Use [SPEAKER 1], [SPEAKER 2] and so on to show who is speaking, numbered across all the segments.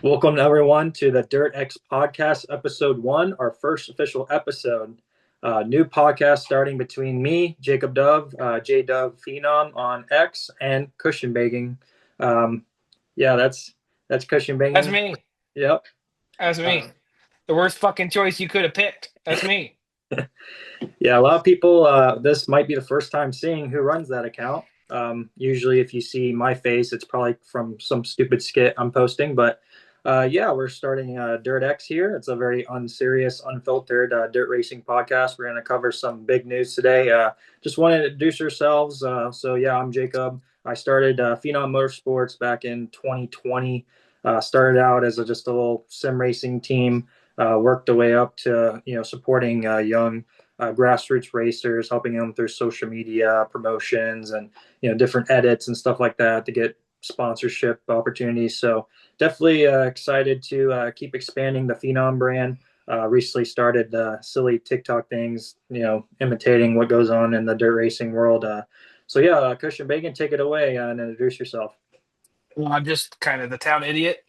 [SPEAKER 1] Welcome everyone to the Dirt X podcast, episode one, our first official episode. New podcast starting between me, Jacob Dove, J Dove Phenom on X, and Cushion Baking. Um, yeah, that's Cushion
[SPEAKER 2] That's
[SPEAKER 1] Banging.
[SPEAKER 2] me.
[SPEAKER 1] Yep.
[SPEAKER 2] That's
[SPEAKER 1] Uh,
[SPEAKER 2] me. The worst fucking choice you could have picked. That's me.
[SPEAKER 1] yeah, a lot of people. This might be the first time seeing who runs that account. Usually, if you see my face, it's probably from some stupid skit I'm posting. But yeah, we're starting Dirt X here. It's a very unserious, unfiltered dirt racing podcast. We're going to cover some big news today. Just wanted to introduce ourselves. So yeah, I'm Jacob. I started Phenom Motorsports back in 2020. Started out as just a little sim racing team. Worked the way up to supporting young grassroots racers, helping them through social media promotions and different edits and stuff like that to get sponsorship opportunities. So definitely excited to keep expanding the Phenom brand. Recently started silly TikTok things, imitating what goes on in the dirt racing world. So yeah, Cushion Bacon, take it away and introduce yourself.
[SPEAKER 2] Well, I'm just kind of the town idiot.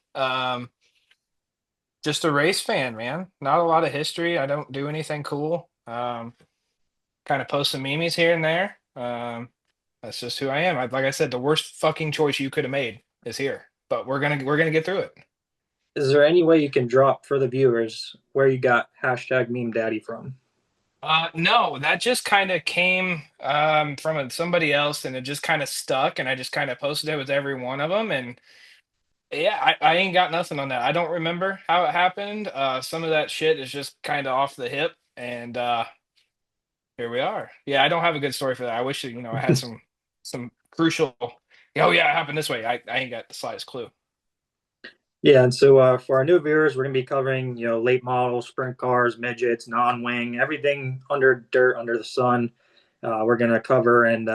[SPEAKER 2] Just a race fan, man. Not a lot of history. I don't do anything cool. Kind of post some memes here and there. That's just who I am. Like I said, the worst fucking choice you could have made is here. But we're gonna get through it.
[SPEAKER 1] Is there any way you can drop for the viewers where you got hashtag meme daddy from?
[SPEAKER 2] No, that just kind of came from somebody else, and it just kind of stuck, and I just kind of posted it with every one of them, and yeah, I ain't got nothing on that. I don't remember how it happened. Some of that shit is just kind of off the hip, and here we are. Yeah, I don't have a good story for that. I wish that, I had some crucial. Oh yeah, it happened this way. I ain't got the slightest clue.
[SPEAKER 1] Yeah, and so for our new viewers, we're going to be covering, late models, sprint cars, midgets, non-wing, everything under dirt, under the sun. We're going to cover, and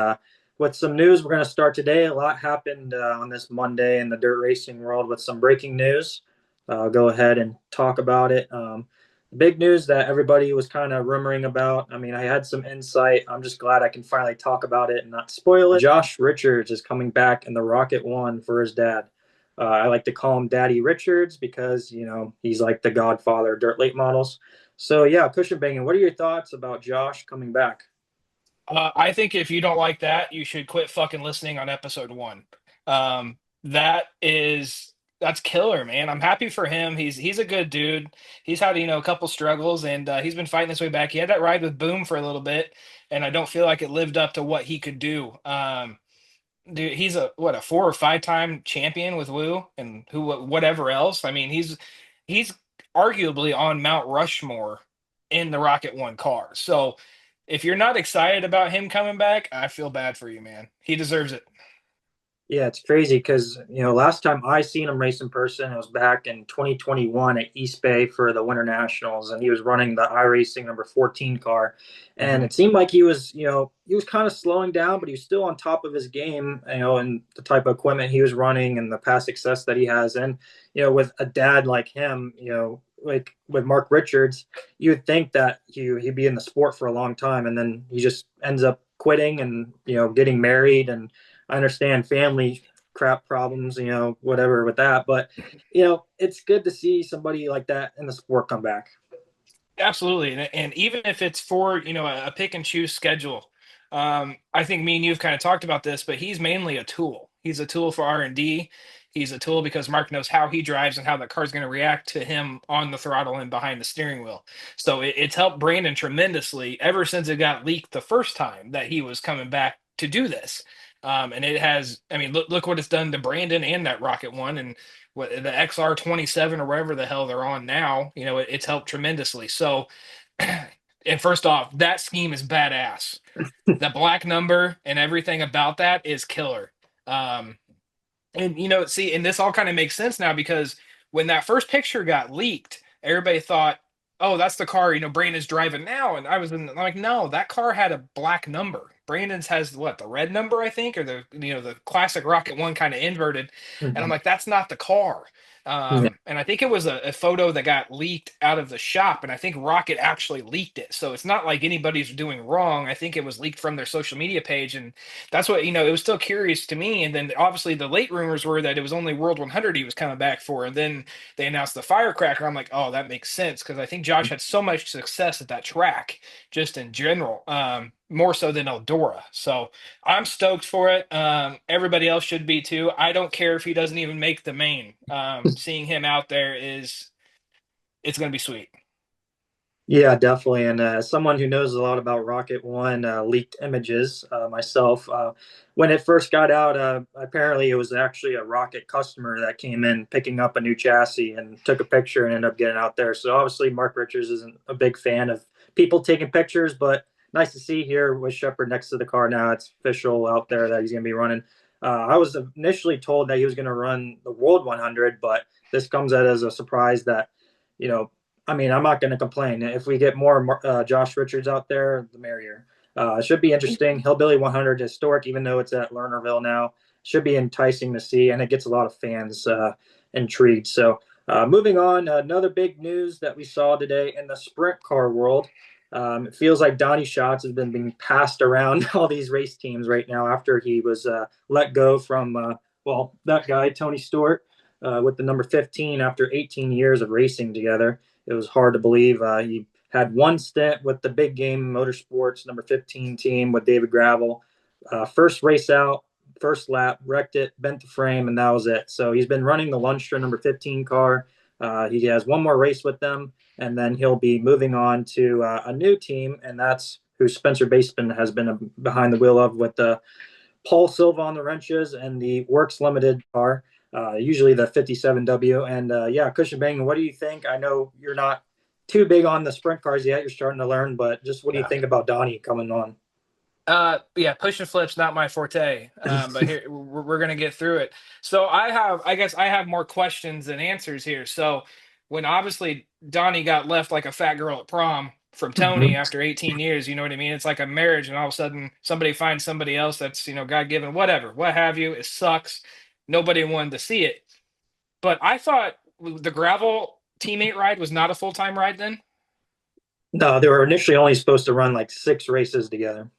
[SPEAKER 1] with some news, we're going to start today. A lot happened on this Monday in the dirt racing world with some breaking news. Go ahead and talk about it. The big news that everybody was kind of rumoring about. I mean, I had some insight. I'm just glad I can finally talk about it and not spoil it. Josh Richards is coming back in the Rocket One for his dad. I like to call him Daddy Richards because he's like the godfather of dirt late models. So yeah, cushion banging. What are your thoughts about Josh coming back?
[SPEAKER 2] I think if you don't like that, you should quit fucking listening on episode one. That is that's killer, man. I'm happy for him. He's a good dude. He's had a couple struggles, and he's been fighting his way back. He had that ride with Boom for a little bit, and I don't feel like it lived up to what he could do. Dude, he's a 4 or 5 time champion with Woo and whatever else. I mean, he's arguably on Mount Rushmore in the Rocket One car. So if you're not excited about him coming back, I feel bad for you, man. He deserves it.
[SPEAKER 1] Yeah, it's crazy because last time I seen him race in person, it was back in 2021 at East Bay for the Winter Nationals, and he was running the iRacing number 14 car, and
[SPEAKER 2] Hmm.
[SPEAKER 1] it seemed like he was kind of slowing down, but he was still on top of his game, and the type of equipment he was running and the past success that he has, and with a dad like him, like with Mark Richards, you would think that he'd be in the sport for a long time, and then he just ends up quitting and getting married and I understand family crap problems, whatever with that. But, it's good to see somebody like that in the sport come back.
[SPEAKER 2] Absolutely, and even if it's for a pick and choose schedule, I think me and you've kind of talked about this, but he's mainly a tool. He's a tool for R&D. He's a tool because Mark knows how he drives and how the car's going to react to him on the throttle and behind the steering wheel. So it's helped Brandon tremendously ever since it got leaked the first time that he was coming back to do this. And it has, I mean, look what it's done to Brandon and that Rocket One, and what the XR27 or whatever the hell they're on now, it's helped tremendously. So, and first off, that scheme is badass. The black number and everything about that is killer. Um, and see, and this all kind of makes sense now because when that first picture got leaked, everybody thought, "Oh, that's the car Brandon's driving now." And I'm like, "No, that car had a black number. Brandon's has what, the red number, I think, or the the classic Rocket One kind of inverted. And I'm
[SPEAKER 1] Mhm.
[SPEAKER 2] like, that's not the car.
[SPEAKER 1] Yeah.
[SPEAKER 2] And I think it was a photo that got leaked out of the shop, and I think Rocket actually leaked it. So it's not like anybody's doing wrong. I think it was leaked from their social media page, and that's what it was still curious to me. And then obviously the late rumors were that it was only World 100 he was coming back for, and then they announced the Firecracker. I'm like, oh, that makes sense because I think Josh had so much success at that track, just in general, more so than Eldora. So I'm stoked for it. Everybody else should be too. I don't care if he doesn't even make the main. Seeing him out there it's going to be sweet.
[SPEAKER 1] Yeah, definitely. And as someone who knows a lot about Rocket One, leaked images myself, when it first got out, apparently it was actually a Rocket customer that came in picking up a new chassis and took a picture and ended up getting out there. So obviously, Mark Richards isn't a big fan of people taking pictures, but nice to see here with Shepard next to the car now. It's official out there that he's going to be running. I was initially told that he was going to run the World 100, but this comes out as a surprise that, you know, I mean, I'm not going to complain. If we get more Josh Richards out there, the merrier. It should be interesting. Hillbilly 100 historic, even though it's at Lernerville now, should be enticing to see, and it gets a lot of fans intrigued. So, moving on, another big news that we saw today in the sprint car world. It feels like Donnie Schatz has been being passed around all these race teams right now after he was let go from, well, that guy, Tony Stewart, with the number 15 after 18 years of racing together. It was hard to believe. He had one stint with the Big Game Motorsports number 15 team with David Gravel. First race out, first lap, wrecked it, bent the frame, and that was it. So he's been running the Lundstrom number 15 car. He has one more race with them, and then he'll be moving on to a new team, and that's who Spencer Baseman has been behind the wheel of with Paul Silva on the wrenches and the Works Limited car, usually the 57W. And yeah, Cushion Bang, what do you think? I know you're not too big on the sprint cars yet. You're starting to learn, but just what do you
[SPEAKER 2] Yeah.
[SPEAKER 1] think about Donnie coming on?
[SPEAKER 2] Yeah, push and flip's not my forte, but here we're gonna get through it. So I guess I have more questions than answers here. So when obviously Donnie got left like a fat girl at prom from Tony after 18 years, you know what I mean? It's like a marriage, and all of a sudden somebody finds somebody else that's God given, whatever, what have you. It sucks. Nobody wanted to see it, but I thought the gravel teammate ride was not a full time ride then.
[SPEAKER 1] No, they were initially only supposed to run like 6 races together.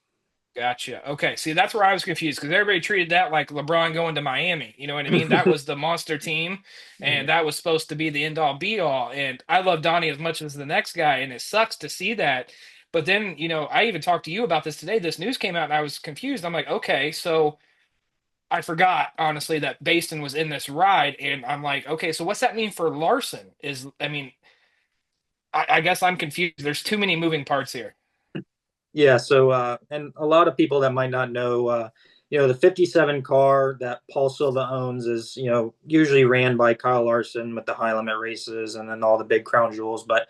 [SPEAKER 2] Gotcha. Okay. See, that's where I was confused because everybody treated that like LeBron going to Miami. You know what I mean? That was the monster team, and that was supposed to be the end all be all. And I love Donnie as much as the next guy, and it sucks to see that. But then, I even talked to you about this today. This news came out, and I was confused. I'm like, okay, so I forgot honestly that Baston was in this ride, and I'm like, okay, so what's that mean for Larson? I mean, I guess I'm confused. There's too many moving parts here.
[SPEAKER 1] Yeah, so and a lot of people that might not know, the 57 car that Paul Silva owns is, usually ran by Kyle Larson with the high limit races and then all the big crown jewels. But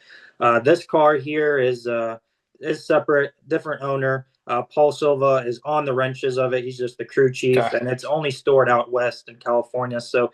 [SPEAKER 1] this car here is separate, different owner. Paul Silva is on the wrenches of it. He's just the crew chief,
[SPEAKER 2] Okay.
[SPEAKER 1] and it's only stored out west in California. So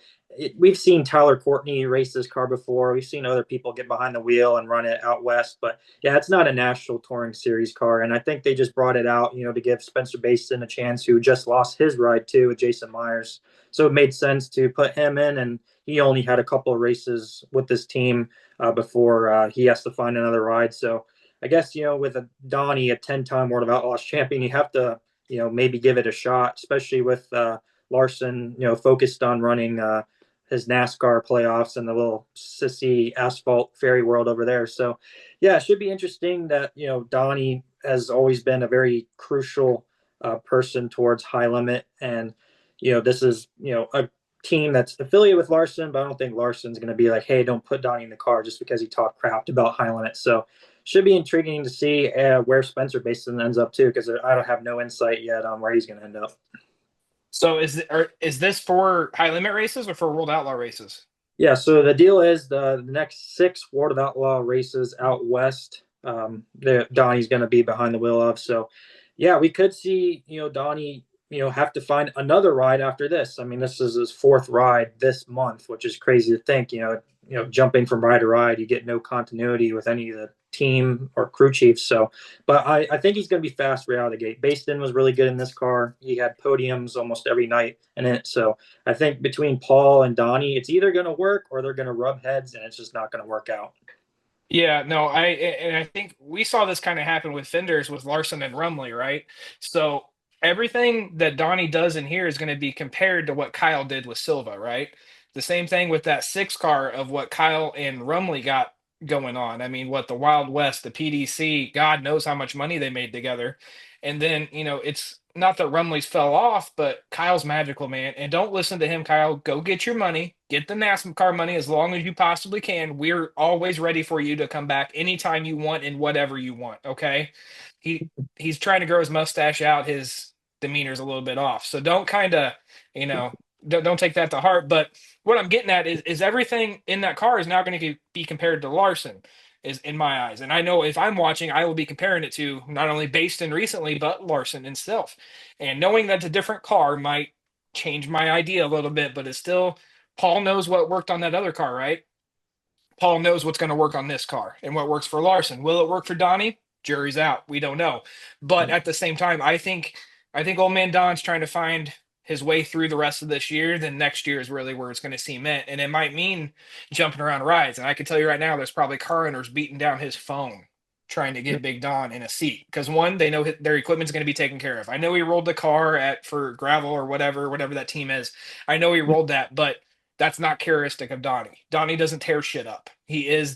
[SPEAKER 1] we've seen Tyler Courtney race this car before. We've seen other people get behind the wheel and run it out west, but yeah, it's not a national touring series car. And I think they just brought it out, to give Spencer Basin a chance, who just lost his ride too with Jason Myers. So it made sense to put him in. And he only had a couple of races with this team before he has to find another ride. So I guess, with a Donnie, a 10-time World of Outlaws champion, you have to, maybe give it a shot, especially with Larson, focused on running his NASCAR playoffs and the little sissy asphalt fairy world over there. So, yeah, it should be interesting that, Donnie has always been a very crucial person towards high limit. And, this is, a team that's affiliated with Larson, but I don't think Larson's going to be like, hey, don't put Donnie in the car just because he talked crap about high limit. So, should be intriguing to see where Spencer Basin ends up too, because I don't have no insight yet on where he's going to end up.
[SPEAKER 2] So is this for high limit races or for World Outlaw races?
[SPEAKER 1] Yeah, so the deal is the next 6 World of Outlaw races out west, Donnie's going to be behind the wheel of. So, yeah, we could see, Donnie, have to find another ride after this. I mean, this is his 4th ride this month, which is crazy to think. Jumping from ride to ride, you get no continuity with any of the team or crew chief. So, but I think he's going to be fast right out of the gate. Baston was really good in this car. He had podiums almost every night in it. So I think between Paul and Donnie, it's either going to work or they're going to rub heads, and it's just not going to work out.
[SPEAKER 2] Yeah, no, I think we saw this kind of happen with fenders with Larson and Rumley, right? So everything that Donnie does in here is going to be compared to what Kyle did with Silva, right? The same thing with that six car of what Kyle and Rumley got going on. I mean, what the Wild West, the PDC, God knows how much money they made together. And then, it's not that Rumley's fell off, but Kyle's magical, man. And don't listen to him, Kyle. Go get your money, get the NASCAR money as long as you possibly can. We're always ready for you to come back anytime you want and whatever you want. Okay. He he's trying to grow his mustache out. His demeanor's a little bit off. So don't kind of, you know, don't take that to heart. But what I'm getting at is everything in that car is now going to be compared to Larson is in my eyes. And I know if I'm watching, I will be comparing it to not only Baston recently, but Larson himself. And knowing that's a different car might change my idea a little bit, but it's still Paul knows what worked on that other car, right? Paul knows what's going to work on this car and what works for Larson. Will it work for Donnie? Jury's out. We don't know. But at the same time, I think old man Don's trying to find his way through the rest of this year. Then next year is really where it's going to cement. And it might mean jumping around rides. And I can tell you right now, there's probably car owners beating down his phone trying to get Big Don in a seat. Because one, they know their equipment's going to be taken care of. I know he rolled the car for gravel or whatever that team is. I know he rolled that, but that's not characteristic of Donnie. Donnie doesn't tear shit up. He is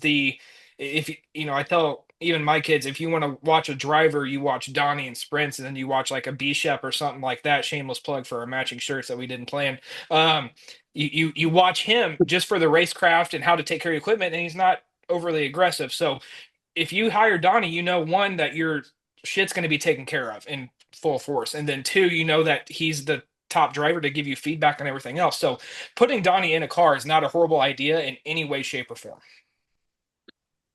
[SPEAKER 2] if I tell even my kids, if you want to watch a driver, you watch Donnie and sprints, and then you watch like a B Shep or something like that. Shameless plug for our matching shirts that we didn't plan. Um, you watch him just for the racecraft and how to take care of equipment, and he's not overly aggressive. So if you hire Donnie, you know one that your shit's going to be taken care of in full force, and then two, you know that he's the top driver to give you feedback on everything else. So putting Donnie in a car is not a horrible idea in any way, shape, or form.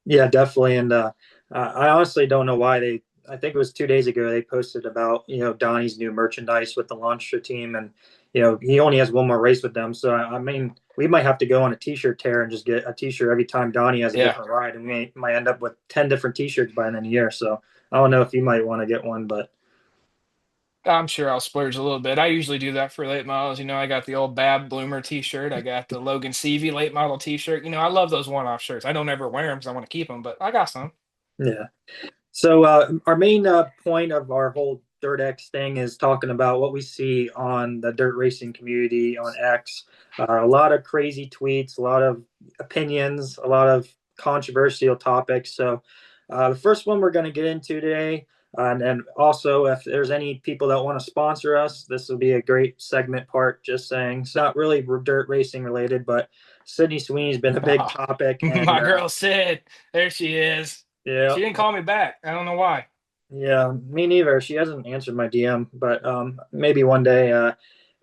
[SPEAKER 1] Yeah, definitely. And I honestly don't know why I think it was 2 days ago, they posted about, Donnie's new merchandise with the Launcher team. And, he only has one more race with them. So, I mean, we might have to go on a t shirt tear and just get a t shirt every time Donnie has a
[SPEAKER 2] Yeah.
[SPEAKER 1] different ride. And we might end up with 10 different t shirts by the end of the year. So, I don't know if you might want to get one, but
[SPEAKER 2] I'm sure I'll splurge a little bit. I usually do that for late models. I got the old Bab Bloomer T-shirt. I got the Logan Seavey late model T-shirt. I love those one-off shirts. I don't ever wear them because I want to keep them, but I got some.
[SPEAKER 1] yeah. So our main point of our whole Dirt X thing is talking about what we see on the dirt racing community on X. A lot of crazy tweets, a lot of opinions, a lot of controversial topics. So the first one we're going to get into today, and then also if there's any people that want to sponsor us, this will be a great segment part. Just saying, it's not really dirt racing related, but Sydney Sweeney's been a big topic, and
[SPEAKER 2] My girl Sid, there she is.
[SPEAKER 1] yeah.
[SPEAKER 2] She didn't call me back. I don't know why.
[SPEAKER 1] Yeah, me neither. She hasn't answered my DM, but maybe one day.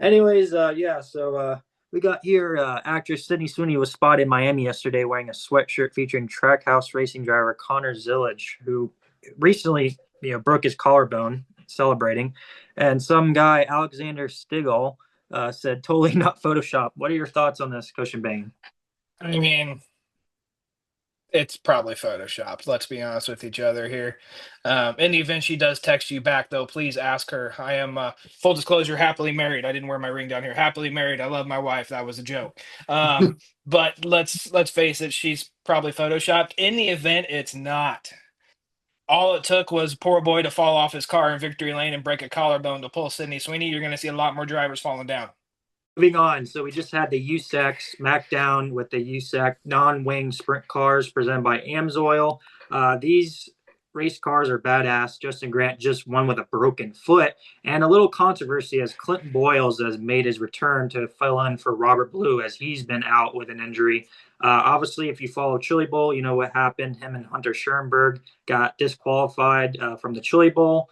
[SPEAKER 1] Anyways, yeah. So we got here. Actress Sydney Sweeney was spotted in Miami yesterday wearing a sweatshirt featuring Trackhouse racing driver Connor Zillage, who recently, broke his collarbone celebrating, and some guy Alexander Stigall said totally not Photoshop. What are your thoughts on this, Cushion Bang?
[SPEAKER 2] I mean, it's probably photoshopped. Let's be honest with each other here. In the event she does text you back, though, please ask her. I am full disclosure, happily married. I didn't wear my ring down here. Happily married. I love my wife. That was a joke. But let's face it, she's probably photoshopped. In the event it's not, all it took was poor boy to fall off his car in victory lane and break a collarbone to pull Sydney Sweeney. You're going to see a lot more drivers falling down.
[SPEAKER 1] Moving on, so we just had the USAC SmackDown with the USAC non-wing sprint cars presented by Amsoil. These race cars are badass. Justin Grant just won with a broken foot, and a little controversy as Clinton Boyles has made his return to fill in for Robert Blue as he's been out with an injury. Obviously, if you follow Chili Bowl, you know what happened. Him and Hunter Schoenberg got disqualified from the Chili Bowl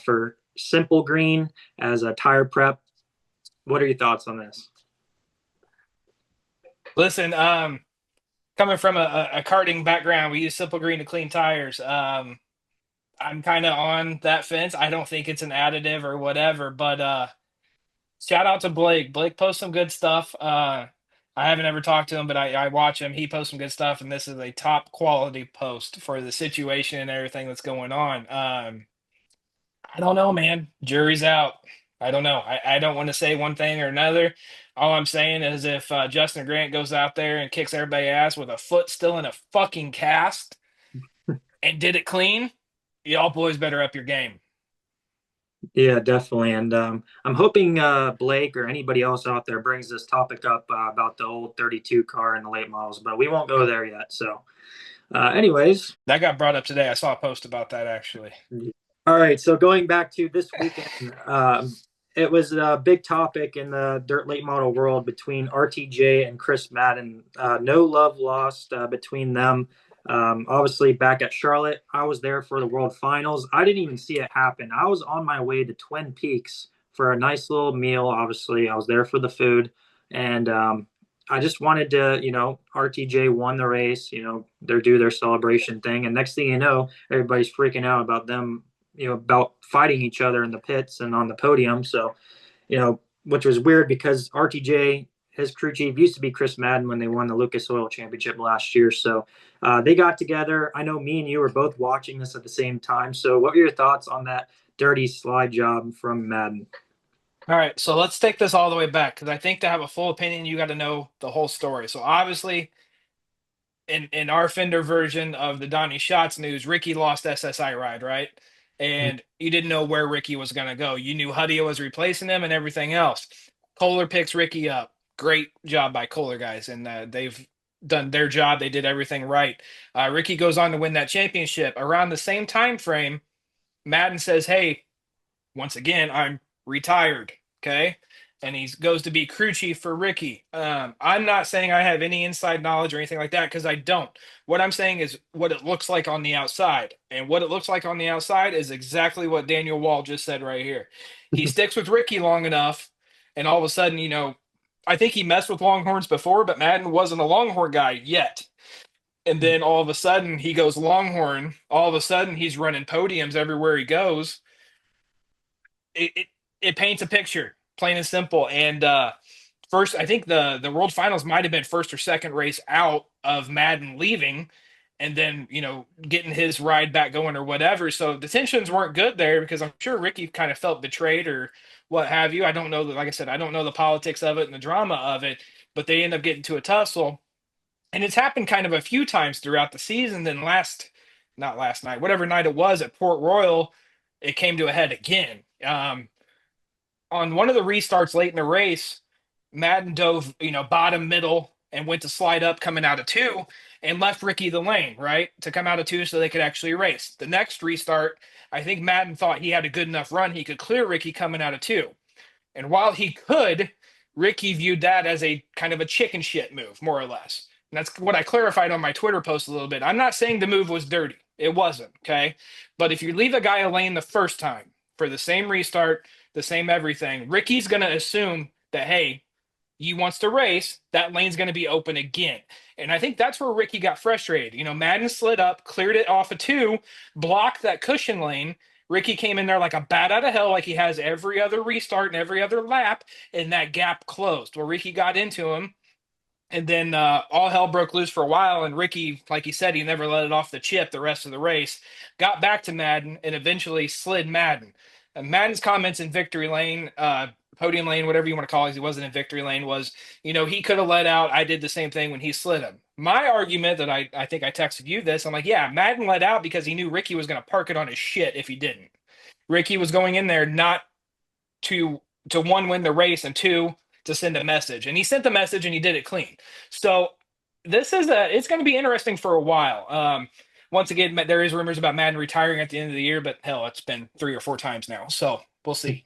[SPEAKER 1] for Simple Green as a tire prep. What are your thoughts on this?
[SPEAKER 2] Listen, coming from a karting background, we use Simple Green to clean tires. I'm kind of on that fence. I don't think it's an additive or whatever, but shout out to Blake. Blake posts some good stuff. I haven't ever talked to him, but I watch him. He posts some good stuff, and this is a top quality post for the situation and everything that's going on. I don't know, man. Jury's out. I don't know. I don't want to say one thing or another. All I'm saying is if Justin Grant goes out there and kicks everybody ass with a foot still in a fucking cast and did it clean, y'all boys better up your game.
[SPEAKER 1] Yeah, definitely. And I'm hoping Blake or anybody else out there brings this topic up about the old 32 car and the late models, but we won't go there yet. So, anyways,
[SPEAKER 2] That got brought up today. I saw a post about that actually.
[SPEAKER 1] all right. So, going back to this weekend, it was a big topic in the dirt late model world between RTJ and Chris Madden. No love lost between them. Obviously, back at Charlotte, I was there for the World Finals. I didn't even see it happen. I was on my way to Twin Peaks for a nice little meal. Obviously, I was there for the food, and I just wanted to, RTJ won the race. They're do their celebration thing, and next thing you know, everybody's freaking out about them. About fighting each other in the pits and on the podium. So, which was weird because RTJ, his crew chief, used to be Chris Madden when they won the Lucas Oil Championship last year. So they got together. I know me and you were both watching this at the same time. So what were your thoughts on that dirty slide job from Madden?
[SPEAKER 2] All right, so let's take this all the way back because I think to have a full opinion, you got to know the whole story. So obviously, in our Fender version of the Donnie Schatz news, Ricky lost SSI ride, right? And you didn't know where Ricky was going to go. You knew Huddia was replacing him and everything else. Kohler picks Ricky up. Great job by Kohler guys, and they've done their job. They did everything right. Ricky goes on to win that championship. Around the same time frame, Madden says, "Hey, once again, I'm retired." Okay. And he goes to be crew chief for Ricky. I'm not saying I have any inside knowledge or anything like that because I don't. What I'm saying is what it looks like on the outside. And what it looks like on the outside is exactly what Daniel Wall just said right here. He sticks with Ricky long enough, and all of a sudden, I think he messed with Longhorns before, but Madden wasn't a Longhorn guy yet. And then all of a sudden, he goes Longhorn. All of a sudden, he's running podiums everywhere he goes. It paints a picture, plain and simple. And first, I think the World Finals might have been first or second race out of Madden leaving, and then getting his ride back going or whatever. So the tensions weren't good there because I'm sure Ricky kind of felt betrayed or what have you. I don't know that, like I said, I don't know the politics of it and the drama of it, but they end up getting to a tussle, and it's happened kind of a few times throughout the season. Then not last night, whatever night it was at Port Royal, it came to a head again. On one of the restarts late in the race, Madden dove, bottom middle and went to slide up coming out of two and left Ricky the lane, right? To come out of two so they could actually race. The next restart, I think Madden thought he had a good enough run. He could clear Ricky coming out of two. And while he could, Ricky viewed that as a kind of a chicken shit move, more or less. And that's what I clarified on my Twitter post a little bit. I'm not saying the move was dirty. It wasn't, okay? But if you leave a guy a lane the first time for the same restart, the same everything, Ricky's going to assume that, hey, he wants to race, that lane's going to be open again. And I think that's where Ricky got frustrated. Madden slid up, cleared it off of two, blocked that cushion lane. Ricky came in there like a bat out of hell, like he has every other restart and every other lap, and that gap closed. Well, Ricky got into him, and then all hell broke loose for a while. And Ricky, like he said, he never let it off the chip the rest of the race. Got back to Madden and eventually slid Madden. And Madden's comments in victory lane, podium lane, whatever you want to call it, he wasn't in victory lane, was, he could have let out. I did the same thing when he slid him. My argument that I think I texted you this, I'm like, yeah, Madden let out because he knew Ricky was going to park it on his shit if he didn't. Ricky was going in there not to one, win the race, and two, to send a message. And he sent the message and he did it clean. So it's going to be interesting for a while. Once again, there is rumors about Madden retiring at the end of the year, but hell, it's been 3 or 4 times now. So we'll see.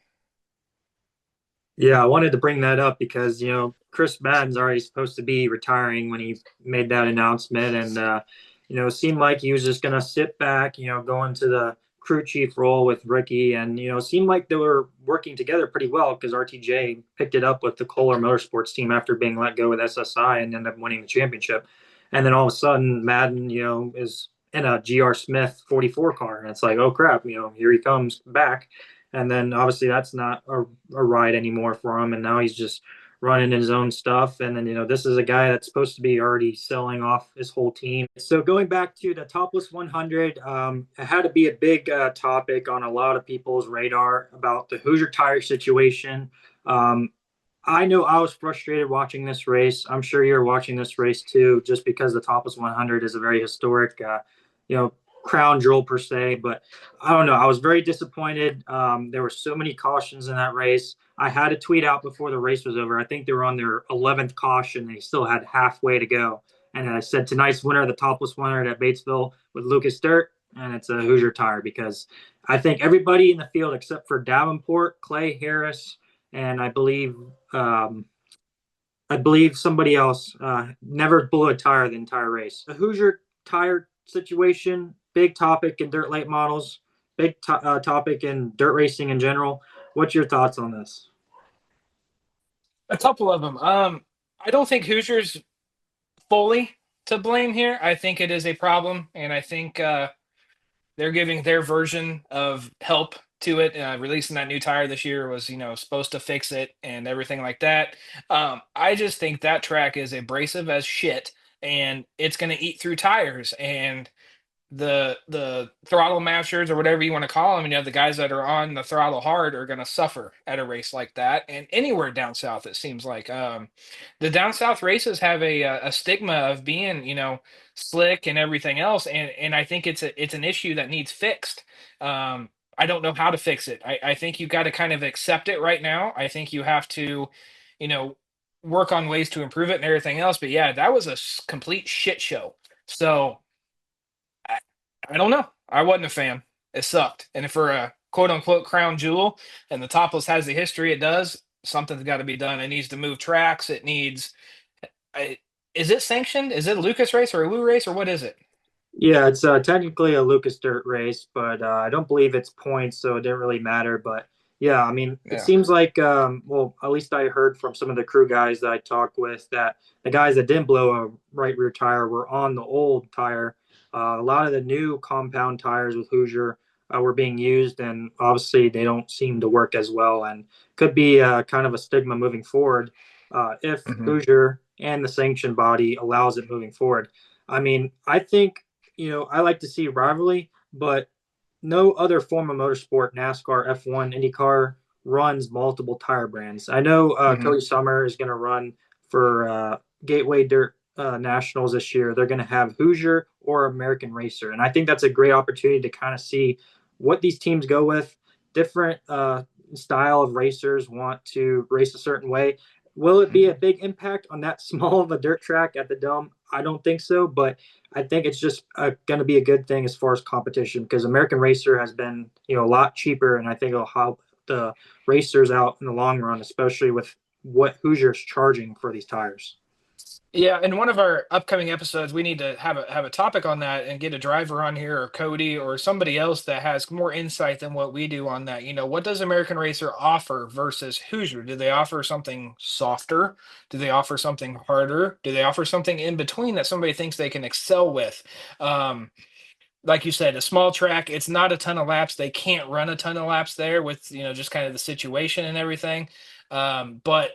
[SPEAKER 1] Yeah, I wanted to bring that up because, Chris Madden's already supposed to be retiring when he made that announcement. And, it seemed like he was just going to sit back, go into the crew chief role with Ricky. And, it seemed like they were working together pretty well because RTJ picked it up with the Kohler Motorsports team after being let go with SSI and ended up winning the championship. And then all of a sudden, Madden, is in a GR Smith 44 car. And it's like, oh, crap, here he comes back. And then obviously that's not a ride anymore for him. And now he's just running his own stuff. And then, this is a guy that's supposed to be already selling off his whole team. So going back to the Topless 100, it had to be a big topic on a lot of people's radar about the Hoosier tire situation. Um, I know I was frustrated watching this race. I'm sure you're watching this race too, just because the Topless 100 is a very historic, you know, crown jewel per se. But I don't know. I was very disappointed. There were so many cautions in that race. I had a tweet out before the race was over. I think they were on their 11th caution. They still had halfway to go. And I said, tonight's winner, the Topless 100 at Batesville with Lucas Dirt, and it's a Hoosier tire because I think everybody in the field except for Davenport, Clay Harris, and um, I believe somebody else never blew a tire the entire race. The Hoosier tire situation, big topic in dirt late models, big topic in dirt racing in general. What's your thoughts on this?
[SPEAKER 2] A couple of them. I don't think Hoosiers fully to blame here. I think it is a problem, and I think they're giving their version of help to it. Releasing that new tire this year was, supposed to fix it and everything like that. I just think that track is abrasive as shit, and it's going to eat through tires. And the throttle mashers or whatever you want to call them, the guys that are on the throttle hard are going to suffer at a race like that, and anywhere down south it seems like the down south races have a stigma of being slick and everything else, and I think it's an issue that needs fixed. I don't know how to fix it. I think you got to kind of accept it right now. I think you have to you know work on ways to improve it and everything else, but yeah, that was a complete shit show. So I, I don't know. I wasn't a fan. It sucked. And for a quote unquote crown jewel, and the Topless has the history it does, something's got to be done. It needs to move tracks. It needs. I, is it sanctioned? Is it a Lucas race or a Woo race or what is it?
[SPEAKER 1] Yeah, it's technically a Lucas Dirt race, but I don't believe it's points, so it didn't really matter. But yeah, I mean, it
[SPEAKER 2] Yeah.
[SPEAKER 1] seems like, well, at least I heard from some of the crew guys that I talked with that the guys that didn't blow a right rear tire were on the old tire. A lot of the new compound tires with Hoosier were being used, and obviously they don't seem to work as well, and could be kind of a stigma moving forward if
[SPEAKER 2] Hmm.
[SPEAKER 1] Hoosier and the sanction body allows it moving forward. I mean, I think I like to see rivalry, but no other form of motorsport, NASCAR, F1, IndyCar, runs multiple tire brands. I know
[SPEAKER 2] Hmm.
[SPEAKER 1] Cody Summer is going to run for Gateway Dirt Nationals this year. They're going to have Hoosier or American Racer. And I think that's a great opportunity to kind of see what these teams go with. Different style of racers want to race a certain way. Will it be a big impact on that small of a dirt track at the Dome? I don't think so, but I think it's just going to be a good thing as far as competition because American Racer has been, a lot cheaper, and I think it'll help the racers out in the long run, especially with what Hoosier's charging for these tires.
[SPEAKER 2] Yeah, in one of our upcoming episodes, we need to have a topic on that and get a driver on here or Cody or somebody else that has more insight than what we do on that. What does American Racer offer versus Hoosier? Do they offer something softer? Do they offer something harder? Do they offer something in between that somebody thinks they can excel with? Um, like you said, a small track, it's not a ton of laps. They can't run a ton of laps there with, just kind of the situation and everything. But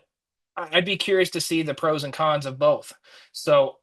[SPEAKER 2] I'd be curious to see the pros and cons of both. So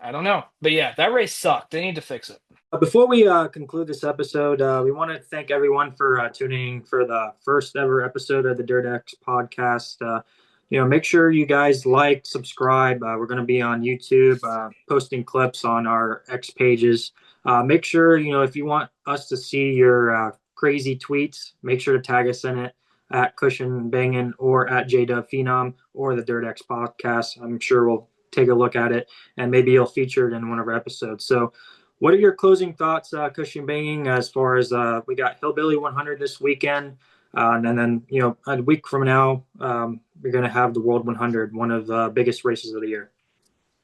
[SPEAKER 2] I don't know. But yeah, that race sucked. They need to fix it.
[SPEAKER 1] Before we conclude this episode, we want to thank everyone for tuning in for the first ever episode of the Dirt X podcast. Make sure you guys like, subscribe. We're going to be on YouTube, posting clips on our X pages. Make sure, if you want us to see your crazy tweets, make sure to tag us in it at Cushion Bangin' or at JW Phenom or the Dirt X podcast. I'm sure we'll take a look at it and maybe you'll feature it in one of our episodes. So, what are your closing thoughts, Cushion Banging, as far as we got Hillbilly 100 this weekend? And then, a week from now, we're going to have the World 100, one of the biggest races of the year.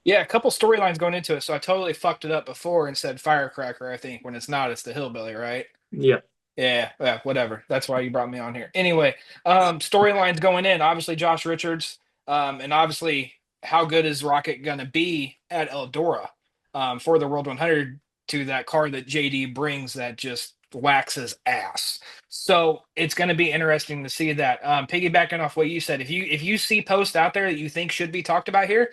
[SPEAKER 2] Yeah, a couple storylines going into it. So I totally fucked it up before and said firecracker, I think, when it's not, it's the hillbilly, right?
[SPEAKER 1] Yeah.
[SPEAKER 2] Yeah, whatever. That's why you brought me on here. Anyway, storylines going in. Obviously, Josh Richards, and obviously, how good is Rocket gonna be at Eldora for the World 100 to that car that JD brings that just waxes ass. So it's going to be interesting to see that. Piggybacking off what you said, if you see posts out there that you think should be talked about here,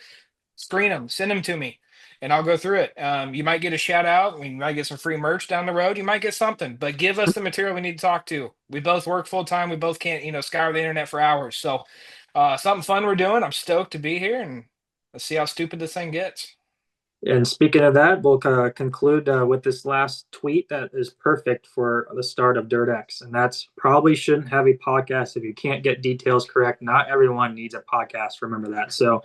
[SPEAKER 2] screen them, send them to me, and I'll go through it. You might get a shout out. We might get some free merch down the road. You might get something, but give us the material we need to talk to. We both work full time. We both can't, scour the internet for hours. So, something fun we're doing. I'm stoked to be here, and let's see how stupid this thing gets.
[SPEAKER 1] And speaking of that, we'll conclude with this last tweet that is perfect for the start of DirtX. And that's probably shouldn't have a podcast if you can't get details correct. Not everyone needs a podcast. Remember that. So,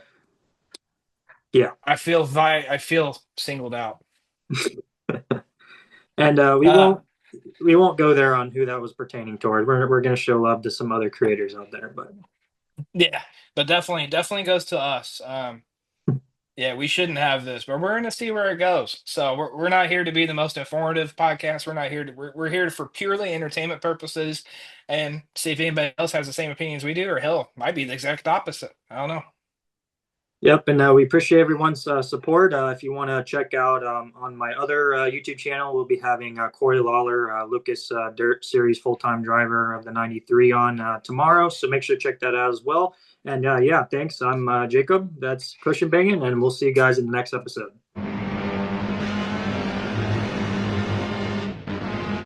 [SPEAKER 1] yeah.
[SPEAKER 2] I feel singled out.
[SPEAKER 1] And we
[SPEAKER 2] Uh,
[SPEAKER 1] won't go there on who that was pertaining toward. We're going to show love to some other creators out there, but
[SPEAKER 2] yeah, but definitely goes to us. Yeah, we shouldn't have this, but we're gonna see where it goes. So we're not here to be the most informative podcast. We're not here to we're here for purely entertainment purposes, and see if anybody else has the same opinions we do, or hell, might be the exact opposite. I don't know.
[SPEAKER 1] yep. And we appreciate everyone's support. If you want to check out on my other YouTube channel, we'll be having Corey Lawler, Lucas Dirt Series full-time driver of the 93 on tomorrow. So make sure to check that out as well. And yeah, thanks. I'm Jacob. That's Push and Banging, and we'll see you guys in the next episode.